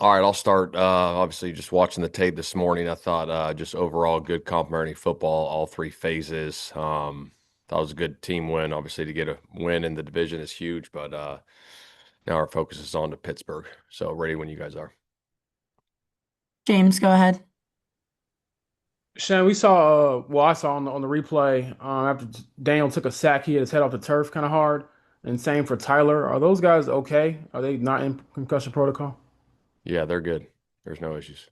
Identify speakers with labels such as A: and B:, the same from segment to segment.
A: All right, I'll start. Obviously, just watching the tape this morning, I thought just overall good complementary football, all three phases. That was a good team win. Obviously, to get a win in the division is huge, but now our focus is on to Pittsburgh. So ready when you guys are.
B: James, go ahead.
C: Shan, we saw, I saw on the replay after Daniel took a sack, he hit his head off the turf kind of hard. And same for Tyler. Are those guys okay? Are they not in concussion protocol?
A: Yeah, they're good. There's no issues.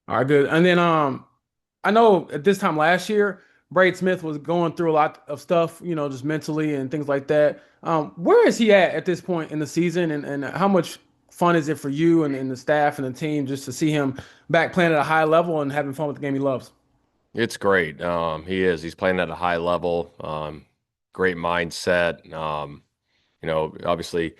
C: All right, good. And then I know at this time last year, Braid Smith was going through a lot of stuff, just mentally and things like that. Where is he at this point in the season, and how much fun is it for you and the staff and the team just to see him back playing at a high level and having fun with the game he loves?
A: It's great. He is. He's playing at a high level. Great mindset. Obviously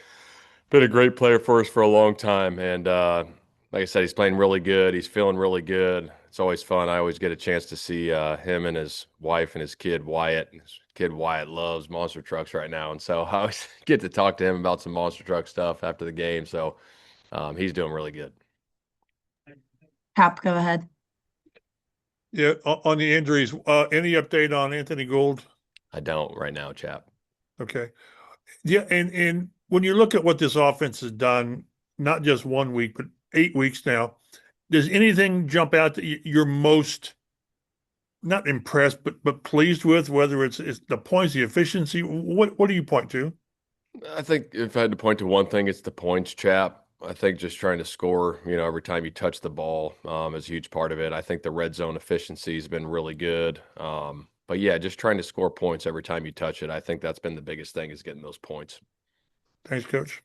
A: been a great player for us for a long time. And like I said, he's playing really good. He's feeling really good. It's always fun. I always get a chance to see him and his wife and his kid Wyatt. His kid Wyatt loves monster trucks right now, and so I always get to talk to him about some monster truck stuff after the game. So he's doing really good.
B: Hap, go ahead.
D: Yeah, on the injuries, any update on Anthony Gould?
A: I don't right now, chap.
D: Okay. Yeah, and when you look at what this offense has done, not just 1 week, but 8 weeks now, does anything jump out that you're most not impressed, but pleased with? Whether it's the points, the efficiency, what do you point to?
A: I think if I had to point to one thing, it's the points, chap. I think just trying to score, every time you touch the ball, is a huge part of it. I think the red zone efficiency has been really good. But yeah, just trying to score points every time you touch it. I think that's been the biggest thing is getting those points.
D: Thanks, Coach.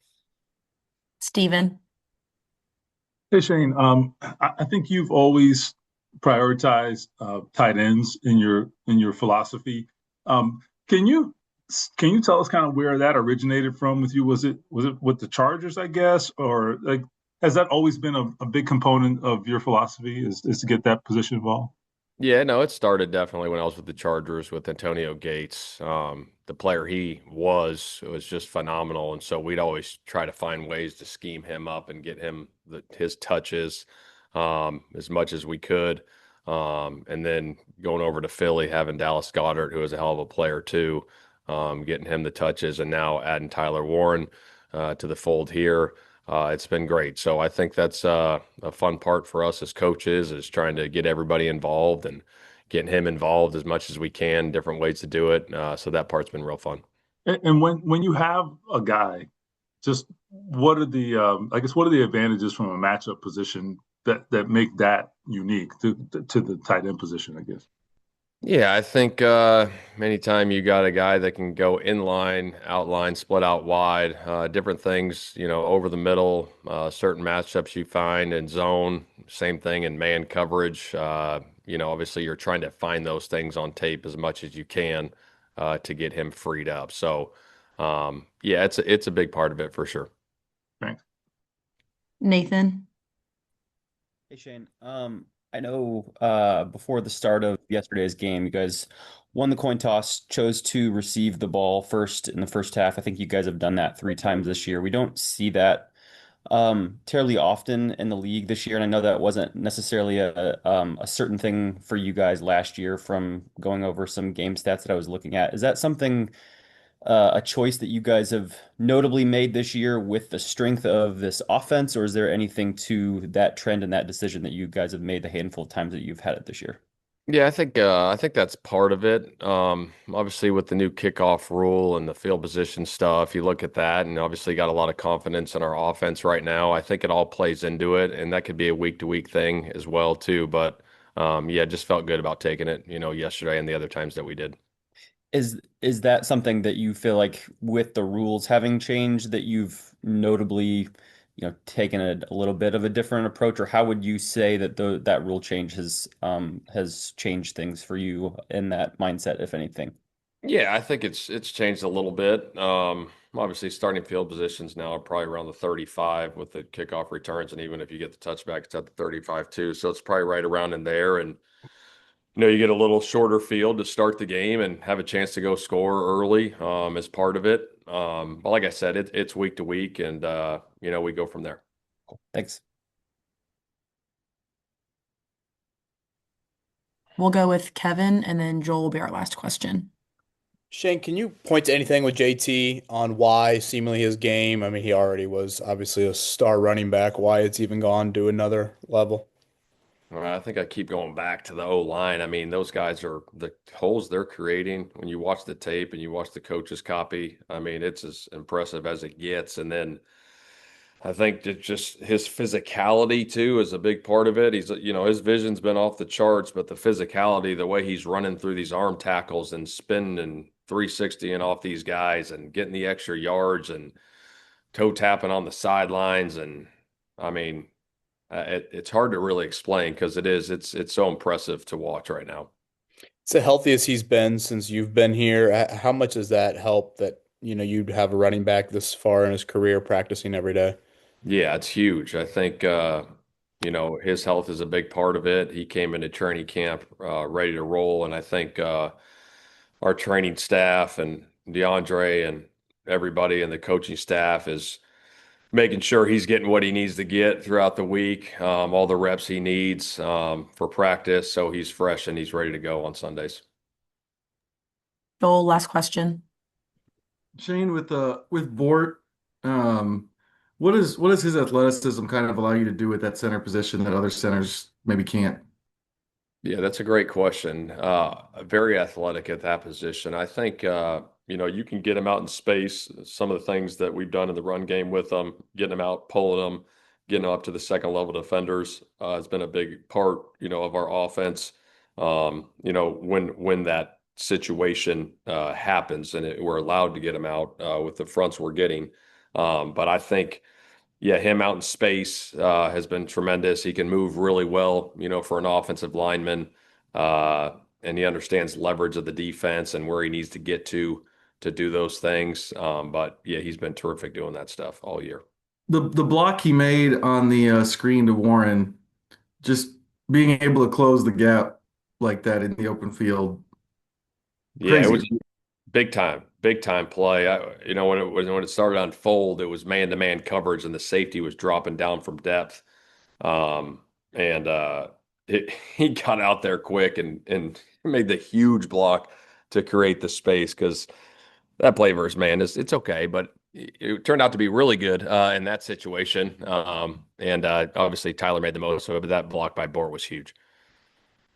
B: Steven.
E: Hey Shane, I think you've always prioritized tight ends in your philosophy. Um, can you can you tell us kind of where that originated from with you? Was it with the Chargers, I guess, or like has that always been a big component of your philosophy is to get that position involved?
A: Yeah, no, it started definitely when I was with the Chargers with Antonio Gates. The player he was just phenomenal, and so we'd always try to find ways to scheme him up and get him his touches as much as we could. And then going over to Philly, having Dallas Goedert, who is a hell of a player too, getting him the touches, and now adding Tyler Warren to the fold here. It's been great. So I think that's a fun part for us as coaches is trying to get everybody involved and getting him involved as much as we can, different ways to do it. So that part's been real fun.
E: And when you have a guy, just what are the I guess what are the advantages from a matchup position that make that unique to the tight end position, I guess.
A: Yeah, I think anytime you got a guy that can go in line, out line, split out wide, different things, over the middle, certain matchups you find in zone, same thing in man coverage. Obviously you're trying to find those things on tape as much as you can to get him freed up. So, yeah, it's a big part of it for sure.
E: Thanks.
B: Nathan.
F: Hey Shane, I know before the start of yesterday's game, you guys won the coin toss, chose to receive the ball first in the first half. I think you guys have done that 3 times this year. We don't see that terribly often in the league this year, and I know that wasn't necessarily a certain thing for you guys last year from going over some game stats that I was looking at. Is that something a choice that you guys have notably made this year with the strength of this offense, or is there anything to that trend and that decision that you guys have made the handful of times that you've had it this year?
A: Yeah, I think that's part of it. Obviously with the new kickoff rule and the field position stuff, you look at that and obviously got a lot of confidence in our offense right now. I think it all plays into it, and that could be a week to week thing as well too. But yeah, just felt good about taking it, yesterday and the other times that we did.
F: Is that something that you feel like with the rules having changed that you've notably, taken a little bit of a different approach, or how would you say that that rule change has changed things for you in that mindset, if anything?
A: Yeah, I think it's changed a little bit. Obviously, starting field positions now are probably around the 35 with the kickoff returns, and even if you get the touchback, it's at the 35 too. So it's probably right around in there. And you get a little shorter field to start the game and have a chance to go score early as part of it. But like I said, it's week to week, and we go from there.
F: Thanks.
B: We'll go with Kevin, and then Joel will be our last question.
G: Shane, can you point to anything with JT on why seemingly his game? I mean, he already was obviously a star running back. Why it's even gone to another level?
A: Well, I think I keep going back to the O line. I mean, those guys are the holes they're creating when you watch the tape and you watch the coach's copy. I mean, it's as impressive as it gets. And then I think that just his physicality too is a big part of it. He's, his vision's been off the charts, but the physicality, the way he's running through these arm tackles and spinning and 360 and off these guys and getting the extra yards and toe tapping on the sidelines. And I mean, it's hard to really explain because it's so impressive to watch right now.
G: It's the healthiest he's been since you've been here. How much does that help that, you'd have a running back this far in his career practicing every day?
A: Yeah, it's huge. I think his health is a big part of it. He came into training camp ready to roll, and I think our training staff and DeAndre and everybody in the coaching staff is making sure he's getting what he needs to get throughout the week, all the reps he needs for practice, so he's fresh and he's ready to go on Sundays.
B: Joel, last question.
H: Shane, with Bort, what does his athleticism kind of allow you to do at that center position that other centers maybe can't?
A: Yeah, that's a great question. Very athletic at that position. I think, you can get him out in space. Some of the things that we've done in the run game with him, getting him out, pulling him, getting him up to the second level defenders has been a big part, of our offense. When that situation happens and we're allowed to get him out with the fronts we're getting. But I think, yeah, him out in space has been tremendous. He can move really well, for an offensive lineman, and he understands leverage of the defense and where he needs to get to do those things. But yeah, he's been terrific doing that stuff all year.
H: The block he made on the screen to Warren, just being able to close the gap like that in the open field.
A: Yeah, it was
H: Crazy.
A: big time play. When it started to unfold, it was man-to-man coverage and the safety was dropping down from depth. And he got out there quick and made the huge block to create the space because that play versus man it's okay, but it turned out to be really good in that situation. And obviously Tyler made the most of it, but that block by Bort was huge.